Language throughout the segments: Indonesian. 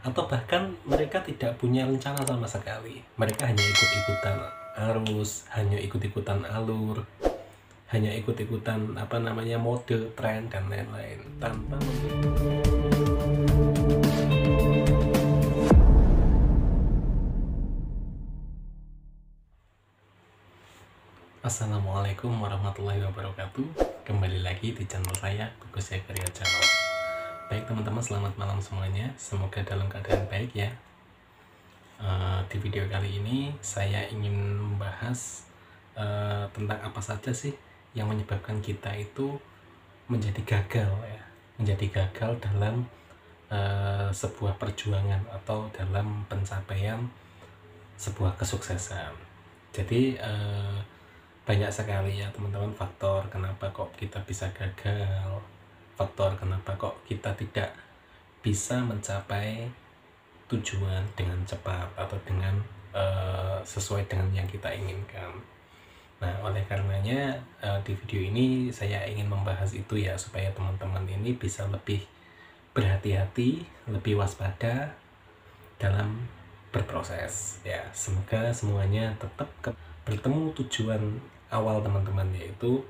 atau bahkan mereka tidak punya rencana sama sekali. Mereka hanya ikut-ikutan arus, hanya ikut-ikutan alur, hanya ikut-ikutan mode, tren dan lain-lain tanpa Assalamualaikum warahmatullahi wabarakatuh. Kembali lagi di channel saya, Bagus Karya Channel. Baik teman-teman, selamat malam semuanya. Semoga dalam keadaan baik ya. Di video kali ini saya ingin membahas tentang apa saja sih yang menyebabkan kita itu menjadi gagal ya, menjadi gagal dalam sebuah perjuangan atau dalam pencapaian sebuah kesuksesan. Jadi banyak sekali ya teman-teman faktor kenapa kok kita bisa gagal, faktor kenapa kok kita tidak bisa mencapai tujuan dengan cepat atau dengan sesuai dengan yang kita inginkan. Nah, oleh karenanya di video ini saya ingin membahas itu ya, supaya teman-teman ini bisa lebih berhati-hati, lebih waspada dalam berproses ya. Semoga semuanya tetap bertemu tujuan awal teman-teman, yaitu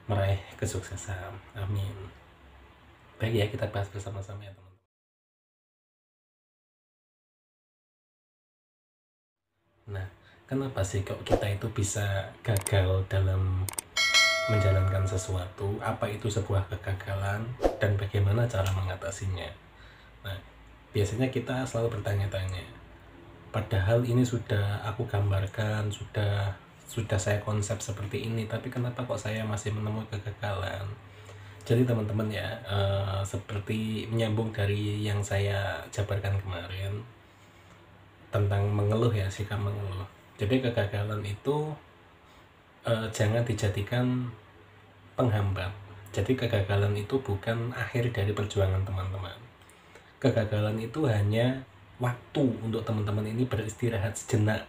meraih kesuksesan. Amin. Baik ya, kita bahas bersama-sama ya teman-teman. Nah, kenapa sih kok kita itu bisa gagal dalam menjalankan sesuatu? Apa itu sebuah kegagalan dan bagaimana cara mengatasinya? Nah, biasanya kita selalu bertanya-tanya, padahal ini sudah aku gambarkan, sudah saya konsep seperti ini, tapi kenapa kok saya masih menemui kegagalan? Jadi teman-teman ya, seperti menyambung dari yang saya jabarkan kemarin tentang mengeluh ya, sikap mengeluh. Jadi kegagalan itu jangan dijadikan penghambat. Jadi kegagalan itu bukan akhir dari perjuangan teman-teman. Kegagalan itu hanya waktu untuk teman-teman ini beristirahat sejenak,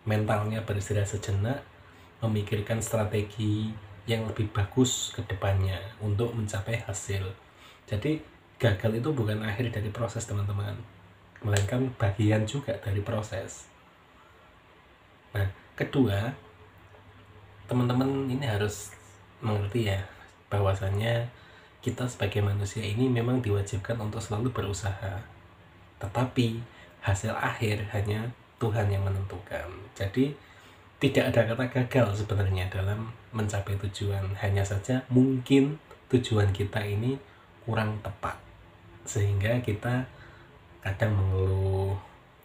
mentalnya beristirahat sejenak, memikirkan strategi yang lebih bagus ke depannya untuk mencapai hasil. Jadi gagal itu bukan akhir dari proses teman-teman, melainkan bagian juga dari proses. Nah, kedua, teman-teman ini harus mengerti ya, bahwasannya kita sebagai manusia ini memang diwajibkan untuk selalu berusaha, tetapi hasil akhir hanya Tuhan yang menentukan. Jadi tidak ada kata gagal sebenarnya dalam mencapai tujuan, hanya saja mungkin tujuan kita ini kurang tepat, sehingga kita kadang mengeluh,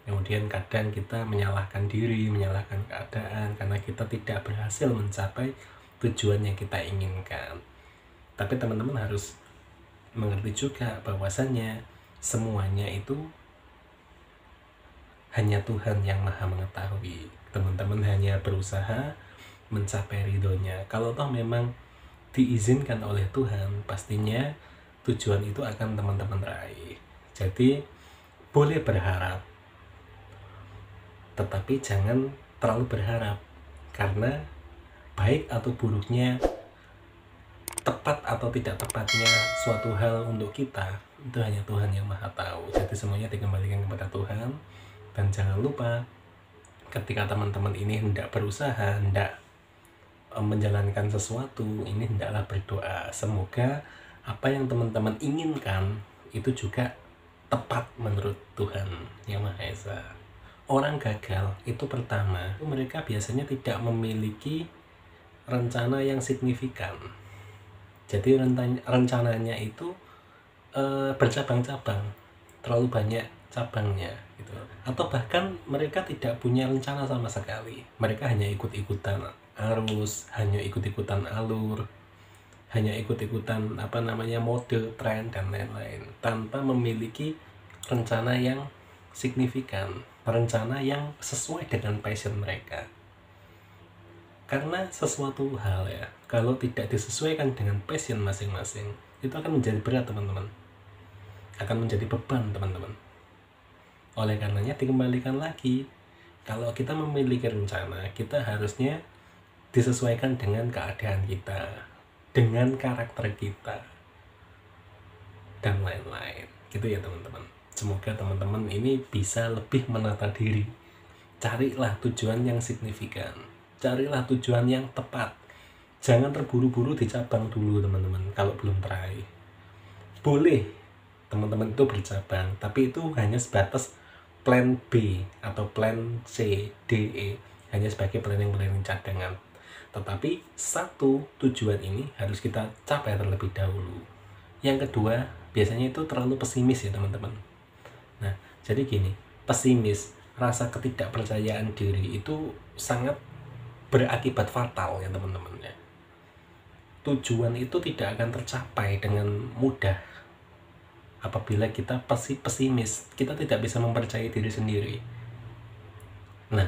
kemudian kadang kita menyalahkan diri, menyalahkan keadaan karena kita tidak berhasil mencapai tujuan yang kita inginkan. Tapi teman-teman harus mengerti juga bahwasannya semuanya itu hanya Tuhan yang maha mengetahui. Teman-teman hanya berusaha mencapai ridhonya. Kalau toh memang diizinkan oleh Tuhan, pastinya tujuan itu akan teman-teman raih. Jadi boleh berharap, tetapi jangan terlalu berharap, karena baik atau buruknya, tepat atau tidak tepatnya suatu hal untuk kita, itu hanya Tuhan yang maha tahu. Jadi semuanya dikembalikan kepada Tuhan. Dan jangan lupa, ketika teman-teman ini hendak berusaha, hendak menjalankan sesuatu, ini hendaklah berdoa. Semoga apa yang teman-teman inginkan itu juga tepat menurut Tuhan Yang Maha Esa. Orang gagal itu pertama, mereka biasanya tidak memiliki rencana yang signifikan. Jadi rencananya itu bercabang-cabang, terlalu banyak cabangnya gitu. Atau bahkan mereka tidak punya rencana sama sekali. Mereka hanya ikut-ikutan arus, hanya ikut-ikutan alur, hanya ikut-ikutan mode, tren dan lain-lain, tanpa memiliki rencana yang signifikan, rencana yang sesuai dengan passion mereka. Karena sesuatu hal ya, kalau tidak disesuaikan dengan passion masing-masing, itu akan menjadi berat teman-teman, akan menjadi beban teman-teman. Oleh karenanya dikembalikan lagi, kalau kita memiliki rencana, kita harusnya disesuaikan dengan keadaan kita, dengan karakter kita, dan lain-lain gitu ya teman-teman. Semoga teman-teman ini bisa lebih menata diri. Carilah tujuan yang signifikan, carilah tujuan yang tepat. Jangan terburu-buru di cabang dulu teman-teman kalau belum teraih. Boleh teman-teman itu bercabang, tapi itu hanya sebatas plan B atau plan C, D, E, hanya sebagai planning-planning cadangan. Tetapi satu tujuan ini harus kita capai terlebih dahulu. Yang kedua, biasanya itu terlalu pesimis ya teman-teman. Nah, jadi gini, pesimis, rasa ketidakpercayaan diri itu sangat berakibat fatal ya teman-teman ya. Tujuan itu tidak akan tercapai dengan mudah apabila kita pesimis, kita tidak bisa mempercayai diri sendiri. Nah,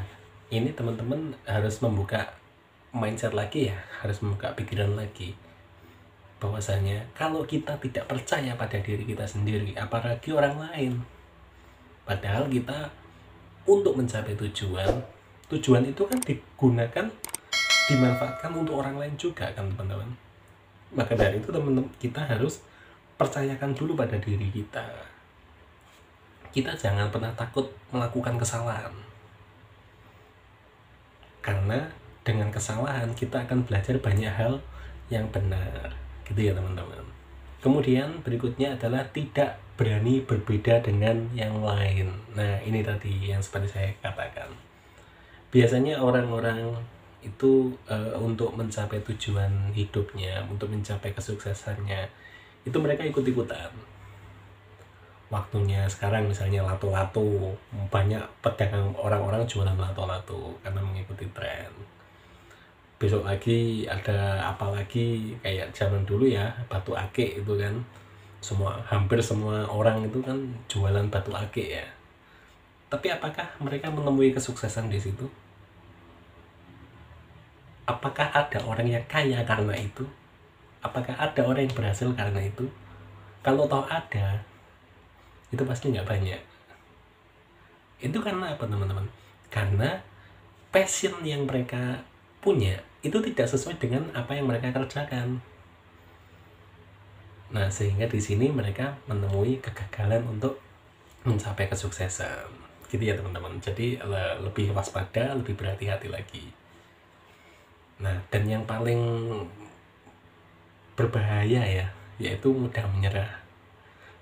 ini teman-teman harus membuka mindset lagi ya, harus membuka pikiran lagi. Bahwasanya kalau kita tidak percaya pada diri kita sendiri, apalagi orang lain. Padahal kita untuk mencapai tujuan itu kan digunakan, dimanfaatkan untuk orang lain juga kan teman-teman. Maka dari itu teman-teman, kita harus percayakan dulu pada diri kita. Kita jangan pernah takut melakukan kesalahan. Karena dengan kesalahan kita akan belajar banyak hal yang benar. Gitu ya teman-teman. Kemudian berikutnya adalah tidak berani berbeda dengan yang lain. Nah, ini tadi yang seperti saya katakan. Biasanya orang-orang itu untuk mencapai tujuan hidupnya, untuk mencapai kesuksesannya, itu mereka ikut-ikutan. Waktunya sekarang misalnya lato-lato, banyak pedagang orang-orang jualan lato-lato karena mengikuti tren. Besok lagi ada apa lagi, kayak zaman dulu ya, batu akik itu kan, hampir semua orang itu kan jualan batu akik ya. Tapi apakah mereka menemui kesuksesan di situ? Apakah ada orang yang kaya karena itu? Apakah ada orang yang berhasil karena itu? Kalau toh ada, itu pasti nggak banyak. Itu karena apa teman-teman? Karena passion yang mereka punya itu tidak sesuai dengan apa yang mereka kerjakan. Nah, sehingga di sini mereka menemui kegagalan untuk mencapai kesuksesan. Gitu ya teman-teman. Jadi lebih waspada, lebih berhati-hati lagi. Nah, dan yang paling berbahaya ya, yaitu mudah menyerah.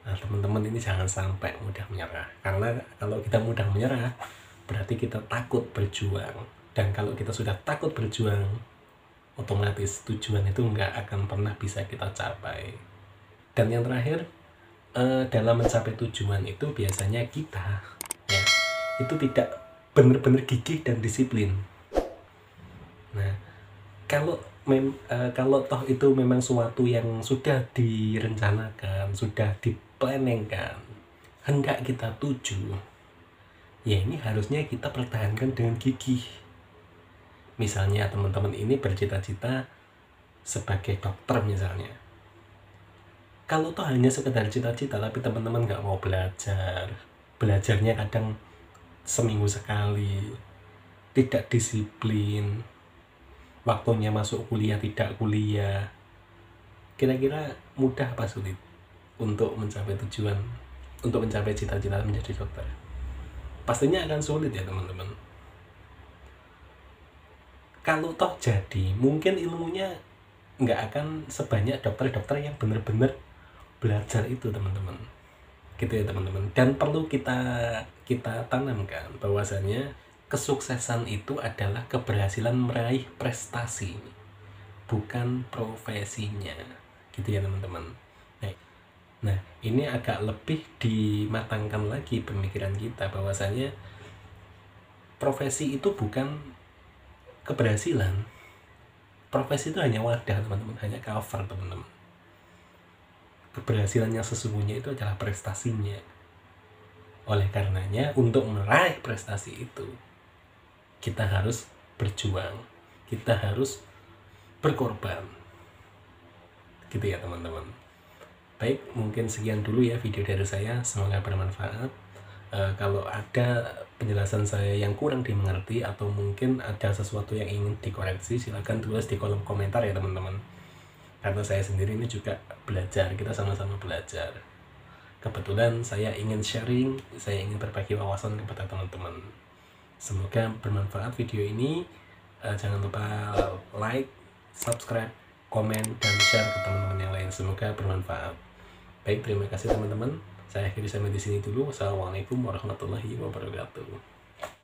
Nah, teman-teman ini jangan sampai mudah menyerah. Karena kalau kita mudah menyerah, berarti kita takut berjuang. Dan kalau kita sudah takut berjuang, otomatis tujuan itu nggak akan pernah bisa kita capai. Dan yang terakhir, dalam mencapai tujuan itu biasanya kita ya, itu tidak benar-benar gigih dan disiplin. Nah, kalau toh itu memang suatu yang sudah direncanakan, sudah diplanningkan, hendak kita tuju, ya ini harusnya kita pertahankan dengan gigih. Misalnya teman-teman ini bercita-cita sebagai dokter misalnya. Kalau toh hanya sekedar cita-cita tapi teman-teman nggak mau belajarnya kadang seminggu sekali, tidak disiplin, waktunya masuk kuliah tidak kuliah, kira-kira mudah apa sulit untuk mencapai tujuan, untuk mencapai cita-cita menjadi dokter? Pastinya akan sulit ya teman-teman. Kalau toh jadi, mungkin ilmunya nggak akan sebanyak dokter-dokter yang benar-benar belajar itu teman-teman. Gitu ya teman-teman. Dan perlu kita tanamkan bahwasannya kesuksesan itu adalah keberhasilan meraih prestasi, bukan profesinya. Gitu ya teman-teman. Nah, ini agak lebih dimatangkan lagi pemikiran kita bahwasannya profesi itu bukan keberhasilan. Profesi itu hanya wadah teman-teman, hanya cover teman-teman. Keberhasilan yang sesungguhnya itu adalah prestasinya. Oleh karenanya, untuk meraih prestasi itu, kita harus berjuang, kita harus berkorban. Gitu ya teman-teman. Baik, mungkin sekian dulu ya video dari saya, semoga bermanfaat. Kalau ada penjelasan saya yang kurang dimengerti atau mungkin ada sesuatu yang ingin dikoreksi, silahkan tulis di kolom komentar ya teman-teman. Karena saya sendiri ini juga belajar, kita sama-sama belajar. kebetulan saya ingin sharing, saya ingin berbagi wawasan kepada teman-teman. Semoga bermanfaat video ini. Jangan lupa like, subscribe, komen, dan share ke teman-teman yang lain. Semoga bermanfaat. Baik, terima kasih teman-teman. Saya akhiri sampai di sini dulu. Wassalamualaikum warahmatullahi wabarakatuh.